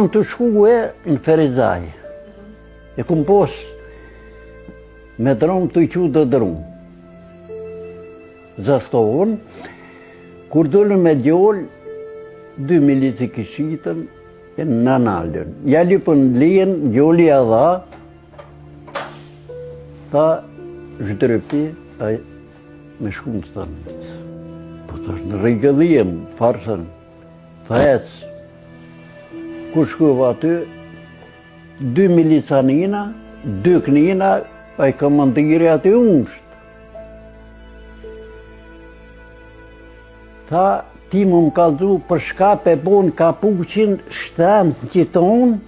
kam të shkue në Ferizaj. E kum pos me drum të i qu dhe drum. Zastohën, kur dollën me djoll, 2 milici kishitën e në nalën. Ja lypën lijen, djolli a dha, tha, zhdrepi, me shku në stanit. Po thash, në rigëllijem, farsën, tha esë. Kur shkuva aty, 2 milicanina, 2 knina, a i komandiri aty unsht. Tha, ti më kalzu për shka pe bon kapuqin shtanë që tonë,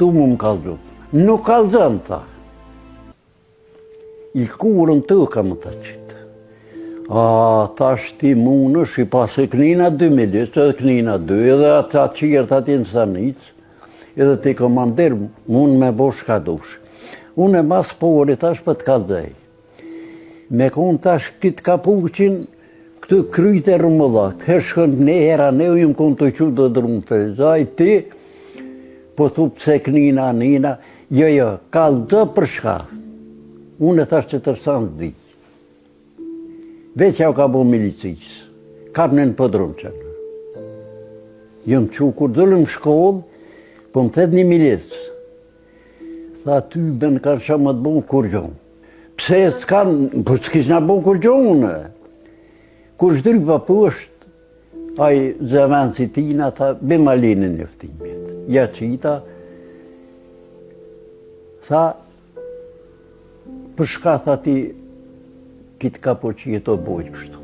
du më kalzu. Nuk kalzën, tha. Il kurën të ka më të qitë. Thash ti munësh, i pas e knina 2 milic, edhe knina 2, edhe ata qirët ati në Stanicë, edhe ti komandir mund me bo shka dush. Unë e mas pori tash për të kalzej. Me konë tash kitë kapuqin, këtë kryte rëmëllat, hershkën ne hera, ne u jëmë konë të qu dhe drumë Ferizaj, ti, po thup se knina, nina, jo, kalzë për shka. Unë e tash që tërsan të dikë. Veqa u ka bo milicis, kapën në pëdron qënë. Jëmë që kur dëllëm shkollë, po më thet një milic. Tha ty ben kanë shamë të bon kur gjonë. Pse s'kanë, po s'kish nga bon kur gjonë. Kur shdryp pa pësht, aj zëven si tina, tha, be ma lini njëftimit. Ja qita, tha, për shka tha ti, kitë ka po që jeto bojë pështu.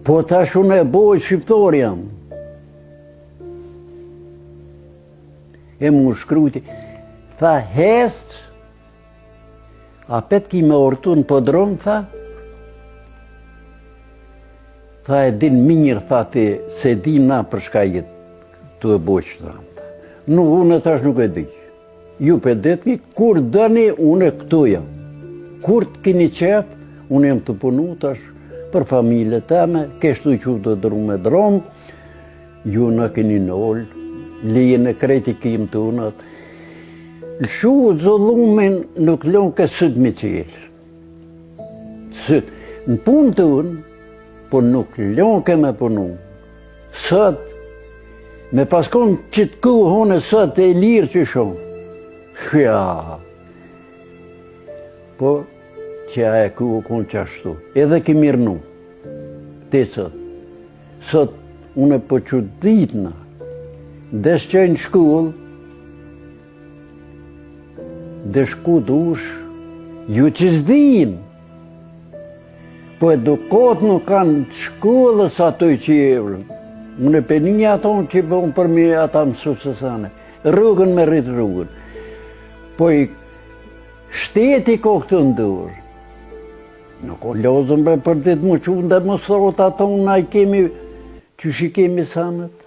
Po tash unë e bojë shqiptor jam. E mu shkruti, tha hestë, a pet ki me ortu në podron, tha e din mirë, tha ti, se dim na për shka jetë të e bojë qëtëram. Nuk, unë tash nuk e di. Ju për detni, kur dëni, unë e këtu jam. Kur të kini qef, unë jem të punu tash për familje teme, keshtu i qu të drum me drum, ju në keni në ollë, lijen e kreti kim të unat. Shu zollumin nuk lon ke sët me qelë. Sët, në punë të unë, po nuk lon ke me punu. Sët, me paskon që të kuhone sët e lirë që shumë. Ja, po, që a e ku konë qashtu, edhe ki mirënu, te sot. Sot, unë e po që ditëna, des që në shkull, dhe shku dush, ju që zdin, po edukot nuk kanë shkullës ato që jevën. Unë e peninja ato që bon për mi ata mësusësane, rrugën me rritë rrugën. Po i shteti ko këtë ndurë. Nuk o lozëm bre për ditë më qunë dhe më sot ato na i kemi, që shi kemi sanët.